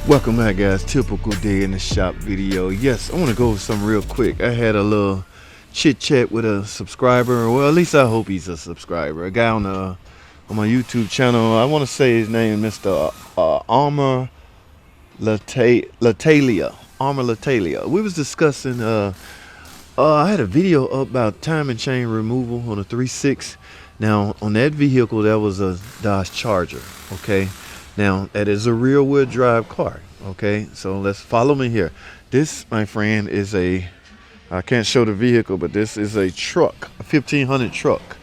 Welcome back, guys. Typical day in the shop video. Yes, I want to go over something real quick. I had a little chit chat with a subscriber. Well, at least I hope he's a subscriber. A guy on my YouTube channel. I want to say his name, Mr. Armor Latalia. Armor Latalia. We was discussing. I had a video up about time and chain removal on a 3.6. Now on that vehicle, that was a Dodge Charger. Okay. Now, that is a rear-wheel drive car, okay? So let's follow me here. This, my friend, is I can't show the vehicle, but this is a truck, a 1500 truck,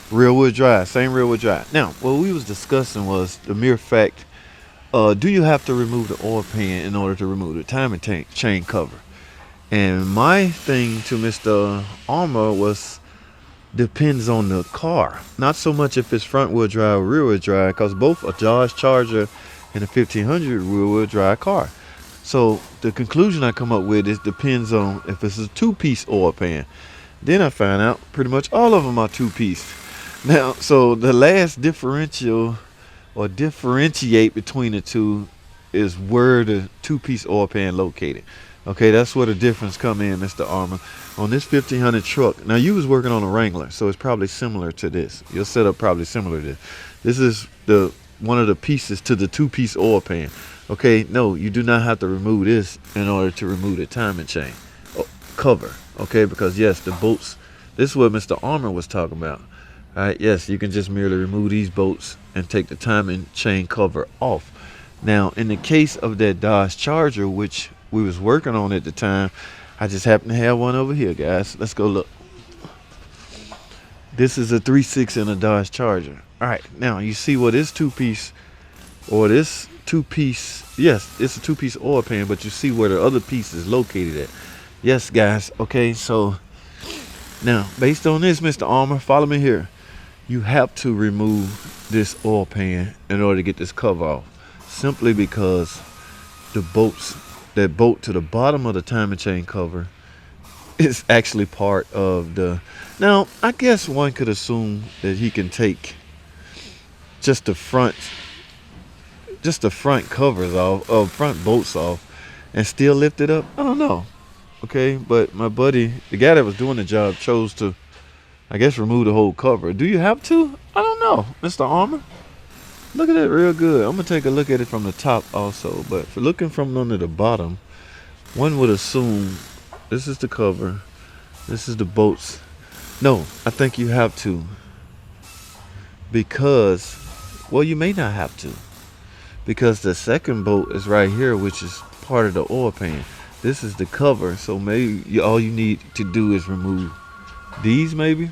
rear-wheel drive, same rear-wheel drive. Now, what we was discussing was the mere fact, do you have to remove the oil pan in order to remove the timing chain cover? And my thing to Mr. Armor was, depends on the car, not so much if it's front wheel drive or rear wheel drive, because both a Dodge Charger and a 1500 rear wheel drive car. So the conclusion I come up with is depends on if it's a two-piece oil pan. Then I find out pretty much all of them are two-piece. Now, so the last differential or differentiate between the two is where the two-piece oil pan located. Okay, that's where the difference come in, Mr. Armor. On this 1500 truck, now you was working on a Wrangler, so it's probably similar to this. Your setup probably similar to this. This is one of the pieces to the two-piece oil pan. Okay, no, you do not have to remove this in order to remove the timing chain cover. Okay, because yes, the bolts, this is what Mr. Armor was talking about. All right, yes, you can just merely remove these bolts and take the timing chain cover off. Now, in the case of that Dodge Charger, which we was working on at the time, I just happen to have one over here, guys. Let's go look. This is a 3.6 in a Dodge Charger. All right, now you see what this two-piece, or this two-piece, yes, it's a two-piece oil pan, but you see where the other piece is located at. Yes, guys. Okay, so now based on this, Mr. Armor, follow me here. You have to remove this oil pan in order to get this cover off, simply because the bolts, that bolt to the bottom of the timing chain cover, is actually part of the. Now, I guess one could assume that he can take just the front covers off, or front bolts off, and still lift it up. I don't know. Okay, but my buddy, the guy that was doing the job, chose to, I guess, remove the whole cover. Do you have to? I don't know, Mr. Armor. Look at it real good. I'm going to take a look at it from the top also. But for looking from under the bottom, one would assume this is the cover. This is the bolts. No, I think you have to. Because, well, you may not have to. Because the second bolt is right here, which is part of the oil pan. This is the cover. So maybe all you need to do is remove these maybe.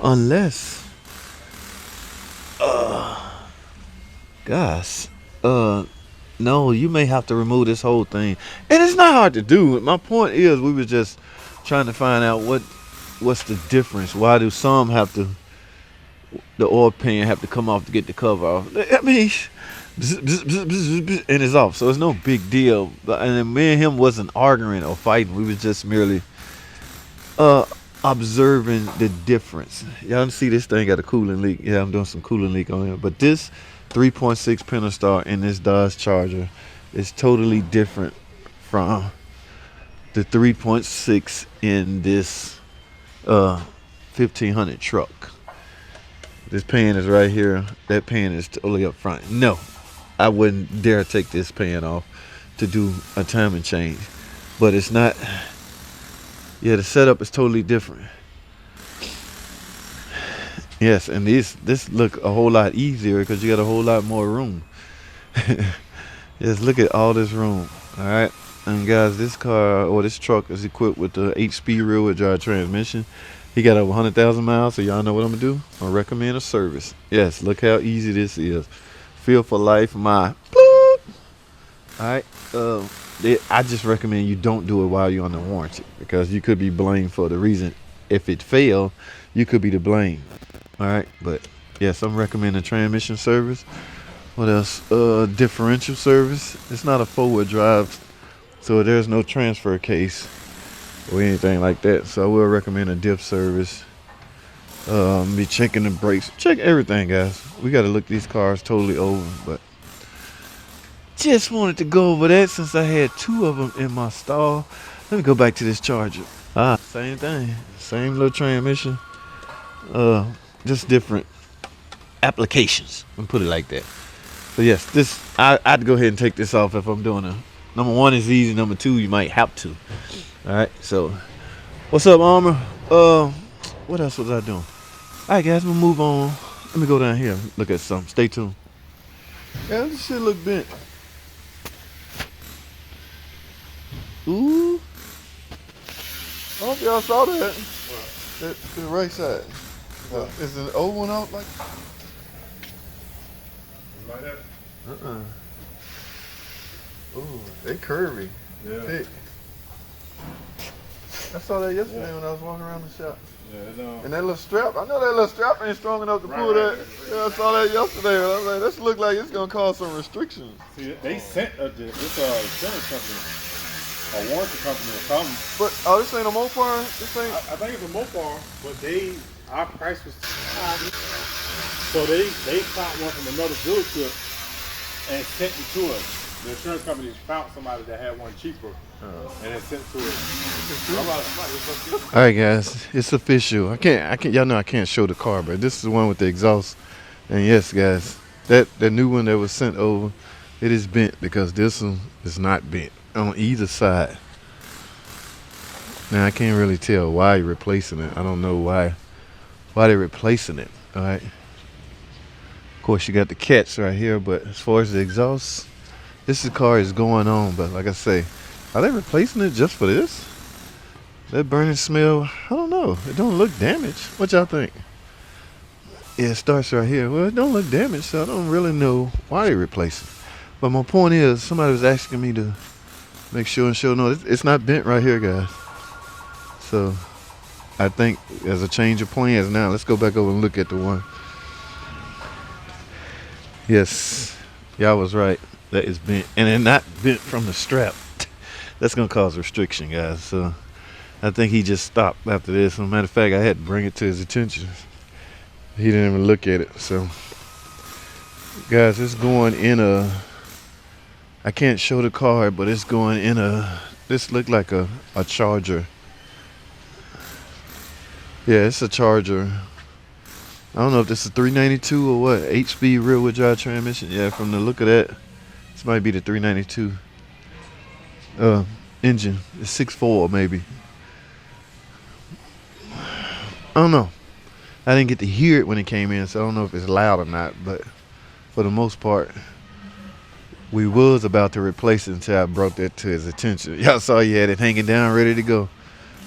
Unless... gosh, no, you may have to remove this whole thing, and it's not hard to do. My point is, we were just trying to find out what's the difference. Why do some have to, the oil pan have to come off to get the cover off? I mean, and it's off, so it's no big deal. And then me and him wasn't arguing or fighting. We was just merely observing the difference. Y'all see this thing got a cooling leak. Yeah, I'm doing some cooling leak on it. But this 3.6 Pentastar in this Dodge Charger is totally different from the 3.6 in this 1500 truck. This pan is right here. That pan is totally up front. No, I wouldn't dare take this pan off to do a timing change. But it's not. Yeah, the setup is totally different. Yes, and this look a whole lot easier because you got a whole lot more room. Yes, look at all this room. All right, and guys, this car or this truck is equipped with the 8-speed rear-wheel drive transmission. He got over 100,000 miles, so y'all know what I'm gonna do. I recommend a service. Yes, look how easy this is. Feel for life, my. Bloop. All right. I just recommend you don't do it while you're under warranty, because you could be blamed for the reason. If it failed, you could be to blame. All right, but yes, I'm recommending transmission service. What else? Differential service. It's not a 4-wheel drive, so there's no transfer case or anything like that. So I will recommend a diff service. Be checking the brakes. Check everything, guys. We got to look these cars totally over, but just wanted to go over that since I had 2 of them in my stall. Let me go back to this Charger. Same thing, same little transmission. Just different applications. Let me put it like that. So yes, I'd go ahead and take this off if I'm doing a. Number 1 is easy. Number 2, you might have to. All right. So, what's up, Armor? What else was I doing? All right, guys, we'll move on. Let me go down here. Look at something. Stay tuned. Yeah, this shit look bent. Ooh. I hope y'all saw that. That to the right side. Is an old one out like? Like that? Ooh, they curvy. Yeah. Thick. I saw that yesterday when I was walking around the shop. Yeah, and that little strap, I know that little strap ain't strong enough to pull that. Yeah, I saw that yesterday. I was like, this look like it's gonna cause some restrictions. See, they sent this insurance company, a warranty company or something. But this ain't a Mopar. This ain't. I think it's a Mopar, but our price was too high. So they found one from another dealership and sent it to us. The insurance company found somebody that had one cheaper, and it sent to us. All right, guys, it's official. I can't. Y'all know I can't show the car, but this is the one with the exhaust. And yes, guys, that new one that was sent over, it is bent because this one is not bent on either side. Now I can't really tell why you're replacing it. I don't know why they're replacing it. All right. Of course, you got the catch right here, but as far as the exhaust, this car is going on. But like I say, are they replacing it just for this? That burning smell, I don't know. It don't look damaged. What y'all think? Yeah, it starts right here. Well, it don't look damaged, so I don't really know why they replace it. But my point is, somebody was asking me to make sure and show. No, it's not bent right here, guys. So I think there's a change of plans now. Let's go back over and look at the one. Yes, y'all was right. That is bent, and it's not bent from the strap. That's gonna cause restriction, guys. So I think he just stopped after this. As a matter of fact, I had to bring it to his attention. He didn't even look at it. So, guys, it's going in a. I can't show the car, but it's going in a. This looked like a Charger. Yeah, it's a Charger. I don't know if this is 392 or what. 8-speed rear-wheel drive transmission. Yeah, from the look of that, this might be the 392 engine. It's 6.4 maybe. I don't know. I didn't get to hear it when it came in, so I don't know if it's loud or not. But for the most part, we was about to replace it until I brought that to his attention. Y'all saw he had it hanging down, ready to go.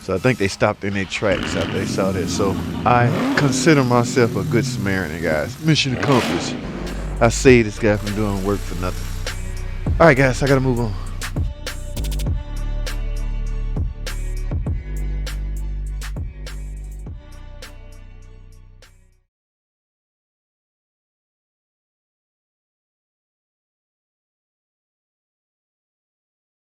So I think they stopped in their tracks after they saw that. So I consider myself a good Samaritan, guys. Mission accomplished. I saved this guy from doing work for nothing. All right, guys, I gotta move on.